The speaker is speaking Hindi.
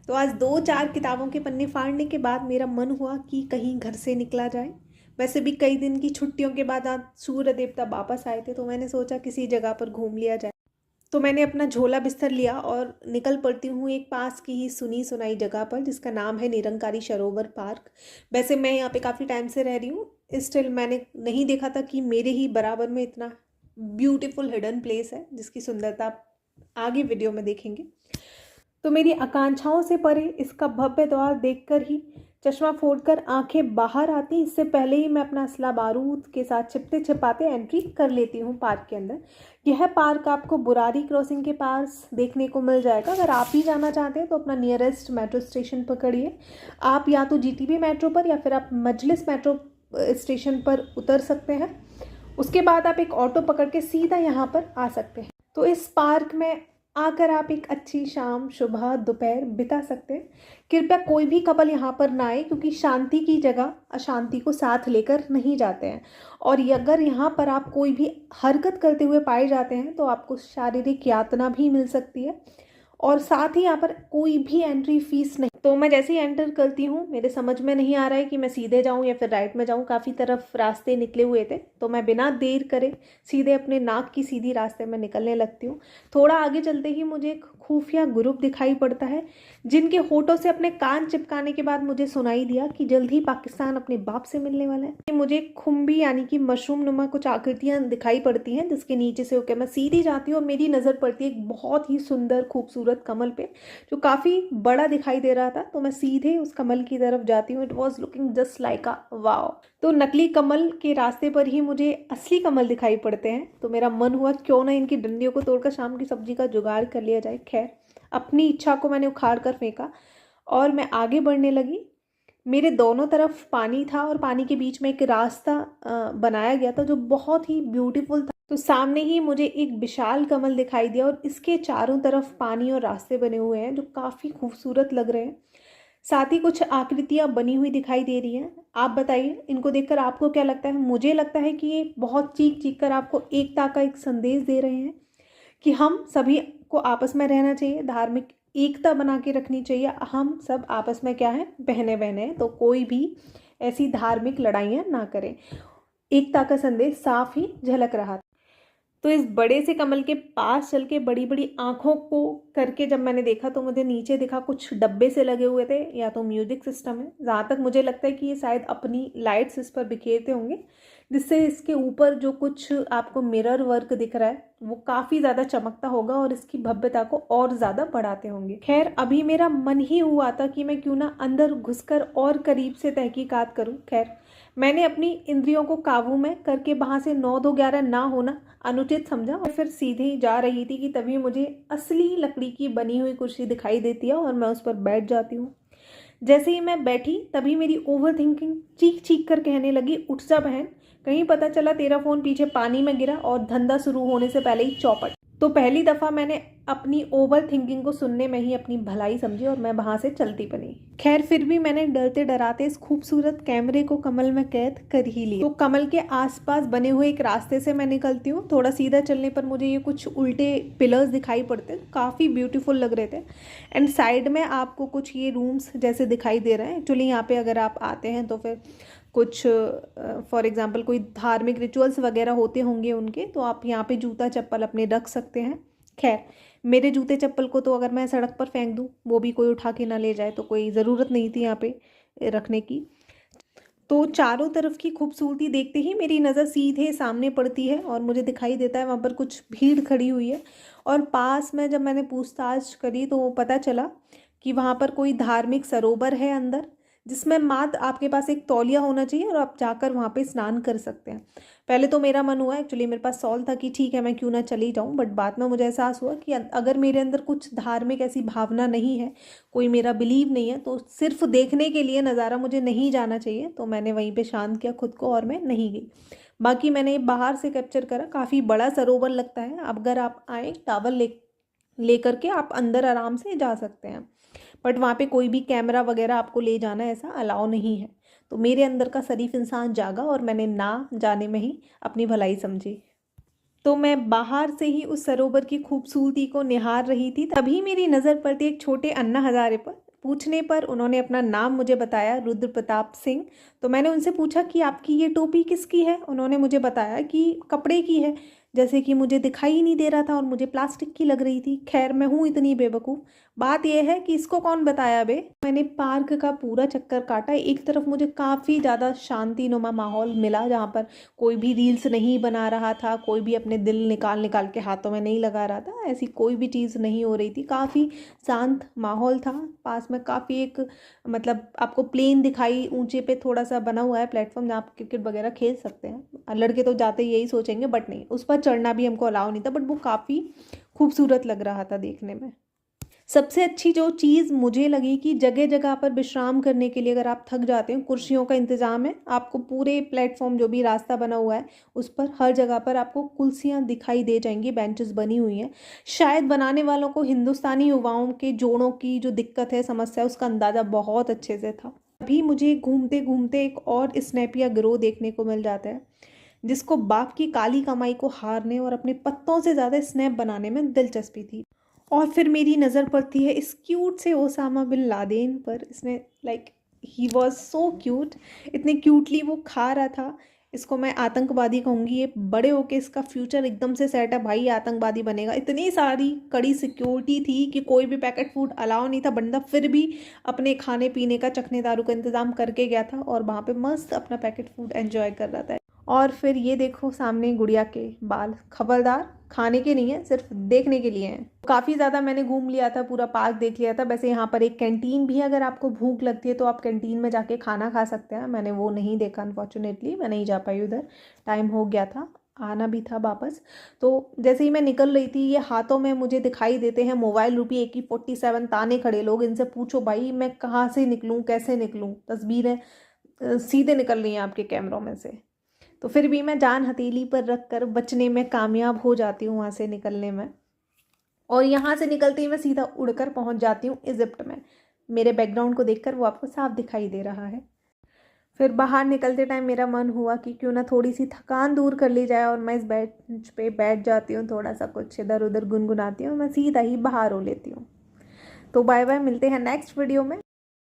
तो आज 2-4 किताबों के पन्ने फाड़ने के बाद मेरा मन हुआ कि कहीं घर से निकला जाए। वैसे भी कई दिन की छुट्टियों के बाद आज सूर्य देवता वापस आए थे, तो मैंने सोचा किसी जगह पर घूम लिया जाए। तो मैंने अपना झोला बिस्तर लिया और निकल पड़ती हूँ एक पास की ही सुनी सुनाई जगह पर, जिसका नाम है निरंकारी सरोवर पार्क। वैसे मैं यहाँ पे काफ़ी टाइम से रह रही हूँ, स्टिल मैंने नहीं देखा था कि मेरे ही बराबर में इतना ब्यूटीफुल हिडन प्लेस है, जिसकी सुंदरता आप आगे वीडियो में देखेंगे। तो मेरी आकांक्षाओं से परे इसका भव्य द्वार देखकर ही चश्मा फोड़कर आंखें बाहर आती। इससे पहले ही मैं अपना असला बारूद के साथ छिपते छिपाते एंट्री कर लेती हूँ पार्क के अंदर। यह पार्क आपको बुरारी क्रॉसिंग के पास देखने को मिल जाएगा। अगर आप ही जाना चाहते हैं तो अपना नियरेस्ट मेट्रो स्टेशन पकड़िए। आप या तो जीटीबी मेट्रो पर या फिर आप मजलिस मेट्रो स्टेशन पर उतर सकते हैं। उसके बाद आप एक ऑटो पकड़ के सीधा यहाँ पर आ सकते हैं। तो इस पार्क में आकर आप एक अच्छी शाम, सुबह, दोपहर बिता सकते हैं। कृपया कोई भी कपल यहाँ पर ना आए, क्योंकि शांति की जगह अशांति को साथ लेकर नहीं जाते हैं। और अगर यहाँ पर आप कोई भी हरकत करते हुए पाए जाते हैं तो आपको शारीरिक यातना भी मिल सकती है। और साथ ही यहाँ पर कोई भी एंट्री फीस नहीं। तो मैं जैसे ही एंटर करती हूँ, मेरे समझ में नहीं आ रहा है कि मैं सीधे जाऊँ या फिर राइट में जाऊँ। काफ़ी तरफ रास्ते निकले हुए थे, तो मैं बिना देर करे सीधे अपने नाक की सीधी रास्ते में निकलने लगती हूँ। थोड़ा आगे चलते ही मुझे एक खुफिया ग्रुप दिखाई पड़ता है, जिनके होठों से अपने कान चिपकाने के बाद मुझे सुनाई दिया कि जल्द ही पाकिस्तान अपने बाप से मिलने वाला है। मुझे खुम्बी यानी कि मशरूम नुमा कुछ आकृतियां दिखाई पड़ती हैं, जिसके नीचे से होकर मैं सीधी जाती हूँ और मेरी नज़र पड़ती है एक बहुत ही सुंदर खूबसूरत कमल पे, जो काफ़ी बड़ा दिखाई दे रहा था। तो मैं सीधे उस कमल की तरफ जाती हूँ। It was looking just like a wow. तो नकली कमल के रास्ते पर ही मुझे असली कमल दिखाई पड़ते हैं। तो मेरा मन हुआ क्यों ना इनकी डंडियों को तोड़कर शाम की सब्जी का जुगाड़ कर लिया जाए। खैर, अपनी इच्छा को मैंने उखाड़ कर फेंका और मैं आगे बढ़ने लगी। मेरे दोनों तरफ पानी था और पानी के बीच में एक रास्ता बनाया गया था, जो बहुत ही ब्यूटीफुल था। तो सामने ही मुझे एक विशाल कमल दिखाई दिया और इसके चारों तरफ पानी और रास्ते बने हुए हैं, जो काफ़ी खूबसूरत लग रहे हैं। साथ ही कुछ आकृतियां बनी हुई दिखाई दे रही हैं। आप बताइए, इनको देखकर आपको क्या लगता है? मुझे लगता है कि ये बहुत चीख चीख कर आपको एकता का एक संदेश दे रहे हैं कि हम सभी को आपस में रहना चाहिए, धार्मिक एकता बना के रखनी चाहिए। हम सब आपस में क्या है, बहने बहने हैं, तो कोई भी ऐसी धार्मिक लड़ाइयाँ ना करें। एकता का संदेश साफ ही झलक रहा था। तो इस बड़े से कमल के पास चल के बड़ी बड़ी आंखों को करके जब मैंने देखा, तो मुझे नीचे दिखा कुछ डब्बे से लगे हुए थे, या तो म्यूजिक सिस्टम है। जहाँ तक मुझे लगता है कि ये शायद अपनी लाइट्स इस पर बिखेरते होंगे, जिससे इसके ऊपर जो कुछ आपको मिरर वर्क दिख रहा है वो काफ़ी ज़्यादा चमकता होगा और इसकी भव्यता को और ज़्यादा बढ़ाते होंगे। खैर, अभी मेरा मन ही हुआ था कि मैं क्यों ना अंदर घुसकर और करीब से तहकीकात करूं। खैर, मैंने अपनी इंद्रियों को काबू में करके वहाँ से 9-2-11 ना होना अनुचित समझा और फिर सीधे ही जा रही थी कि तभी मुझे असली लकड़ी की बनी हुई कुर्सी दिखाई देती है और मैं उस पर बैठ जाती हूँ। जैसे ही मैं बैठी, तभी मेरी ओवर थिंकिंग चीख चीख कर कहने लगी, उठ जा बहन, कहीं पता चला तेरा फ़ोन पीछे पानी में गिरा और धंधा शुरू होने से पहले ही चौपट। तो पहली दफ़ा मैंने अपनी ओवर थिंकिंग को सुनने में ही अपनी भलाई समझी और मैं वहाँ से चलती बनी। खैर, फिर भी मैंने डरते डराते इस खूबसूरत कैमरे को कमल में कैद कर ही लिया। तो कमल के आसपास बने हुए एक रास्ते से मैं निकलती हूँ। थोड़ा सीधा चलने पर मुझे ये कुछ उल्टे पिलर्स दिखाई पड़ते, काफ़ी ब्यूटीफुल लग रहे थे। एंड साइड में आपको कुछ ये रूम्स जैसे दिखाई दे रहे हैं। एक्चुअली यहाँ पे अगर आप आते हैं तो फिर कुछ फॉर एग्जांपल कोई धार्मिक रिचुअल्स वगैरह होते होंगे उनके, तो आप यहाँ पे जूता चप्पल अपने रख सकते हैं। खैर, मेरे जूते चप्पल को तो अगर मैं सड़क पर फेंक दूँ, वो भी कोई उठा के ना ले जाए, तो कोई ज़रूरत नहीं थी यहाँ पे रखने की। तो चारों तरफ की खूबसूरती देखते ही मेरी नज़र सीधे सामने पड़ती है और मुझे दिखाई देता है वहाँ पर कुछ भीड़ खड़ी हुई है। और पास में जब मैंने पूछताछ करी तो पता चला कि वहाँ पर कोई धार्मिक सरोवर है अंदर, जिसमें मात्र आपके पास एक तौलिया होना चाहिए और आप जाकर वहाँ पे स्नान कर सकते हैं। पहले तो मेरा मन हुआ, एक्चुअली मेरे पास सॉल था कि ठीक है मैं क्यों ना चली जाऊँ, बट बाद में मुझे एहसास हुआ कि अगर मेरे अंदर कुछ धार्मिक ऐसी भावना नहीं है, कोई मेरा बिलीव नहीं है, तो सिर्फ देखने के लिए नज़ारा मुझे नहीं जाना चाहिए। तो मैंने वहीं पे शांत किया खुद को और मैं नहीं गई। बाकी मैंने बाहर से कैप्चर करा, काफ़ी बड़ा सरोवर लगता है। अब अगर आप आए टावल लेकर के आप अंदर आराम से जा सकते हैं, बट वहाँ पे कोई भी कैमरा वगैरह आपको ले जाना ऐसा अलाउ नहीं है। तो मेरे अंदर का शरीफ इंसान जागा और मैंने ना जाने में ही अपनी भलाई समझी। तो मैं बाहर से ही उस सरोवर की खूबसूरती को निहार रही थी, तभी मेरी नज़र पड़ती एक छोटे अन्ना हज़ारे पर। पूछने पर उन्होंने अपना नाम मुझे बताया, रुद्र प्रताप सिंह। तो मैंने उनसे पूछा कि आपकी ये टोपी किसकी है? उन्होंने मुझे बताया कि कपड़े की है, जैसे कि मुझे दिखाई ही नहीं दे रहा था और मुझे प्लास्टिक की लग रही थी। खैर, मैं हूँ इतनी बेवकूफ़। बात यह है कि इसको कौन बताया बे। मैंने पार्क का पूरा चक्कर काटा। एक तरफ मुझे काफ़ी ज़्यादा शांतिनुमा माहौल मिला, जहाँ पर कोई भी रील्स नहीं बना रहा था, कोई भी अपने दिल निकाल निकाल के हाथों में नहीं लगा रहा था, ऐसी कोई भी चीज़ नहीं हो रही थी। काफ़ी शांत माहौल था। पास में काफ़ी एक मतलब आपको प्लेन दिखाई, ऊंचे पे थोड़ा सा बना हुआ है प्लेटफॉर्म, जहाँ आप क्रिकेट वगैरह खेल सकते हैं। लड़के तो जाते यही सोचेंगे, बट नहीं, उस पर चढ़ना भी हमको अलाउ नहीं था, बट वो काफ़ी खूबसूरत लग रहा था देखने में। सबसे अच्छी जो चीज़ मुझे लगी कि जगह जगह पर विश्राम करने के लिए अगर आप थक जाते हो, कुर्सियों का इंतज़ाम है। आपको पूरे प्लेटफॉर्म जो भी रास्ता बना हुआ है उस पर हर जगह पर आपको कुर्सियाँ दिखाई दे जाएंगी, बेंचेस बनी हुई हैं। शायद बनाने वालों को हिंदुस्तानी युवाओं के जोड़ों की जो दिक्कत है, समस्या, उसका अंदाज़ा बहुत अच्छे से था। अभी मुझे घूमते घूमते एक और स्नैपिया गिरोह देखने को मिल जाता है, जिसको बाप की काली कमाई को हारने और अपने पत्तों से ज़्यादा स्नैप बनाने में दिलचस्पी थी। और फिर मेरी नज़र पड़ती है इस क्यूट से ओसामा बिन लादेन पर। इसने like he was so cute, इतने क्यूटली वो खा रहा था। इसको मैं आतंकवादी कहूँगी। ये बड़े होके इसका फ्यूचर एकदम से सेट है, भाई आतंकवादी बनेगा। इतनी सारी कड़ी सिक्योरिटी थी कि कोई भी पैकेट फूड अलाउ नहीं था। बंदा फिर भी अपने खाने पीने का, चखने दारू का इंतज़ाम करके गया था और वहाँ पे मस्त अपना पैकेट फूड एंजॉय कर रहा था। और फिर ये देखो सामने गुड़िया के बाल, खबरदार खाने के नहीं है, सिर्फ देखने के लिए हैं। काफ़ी ज़्यादा मैंने घूम लिया था, पूरा पार्क देख लिया था। वैसे यहाँ पर एक कैंटीन भी है, अगर आपको भूख लगती है तो आप कैंटीन में जाके खाना खा सकते हैं। मैंने वो नहीं देखा, अनफॉर्चुनेटली मैं नहीं जा पाई उधर, टाइम हो गया था, आना भी था वापस। तो जैसे ही मैं निकल रही थी, ये हाथों में मुझे दिखाई देते हैं मोबाइल रूपी AK-47 ताने खड़े लोग। इनसे पूछो भाई मैं कहाँ से निकलूँ, कैसे निकलूँ। तस्वीरें सीधे निकल रही हैं आपके कैमरों में से। तो फिर भी मैं जान हथेली पर रख कर बचने में कामयाब हो जाती हूँ वहाँ से निकलने में। और यहाँ से निकलते ही मैं सीधा उड़कर पहुँच जाती हूँ इजिप्ट में। मेरे बैकग्राउंड को देखकर वो आपको साफ दिखाई दे रहा है। फिर बाहर निकलते टाइम मेरा मन हुआ कि क्यों ना थोड़ी सी थकान दूर कर ली जाए, और मैं इस बेंच पे बैठ जाती हूँ, थोड़ा सा कुछ इधर उधर गुनगुनाती हूँ, मैं सीधा ही बाहर हो लेती हूँ। तो बाय बाय, मिलते हैं नेक्स्ट वीडियो में।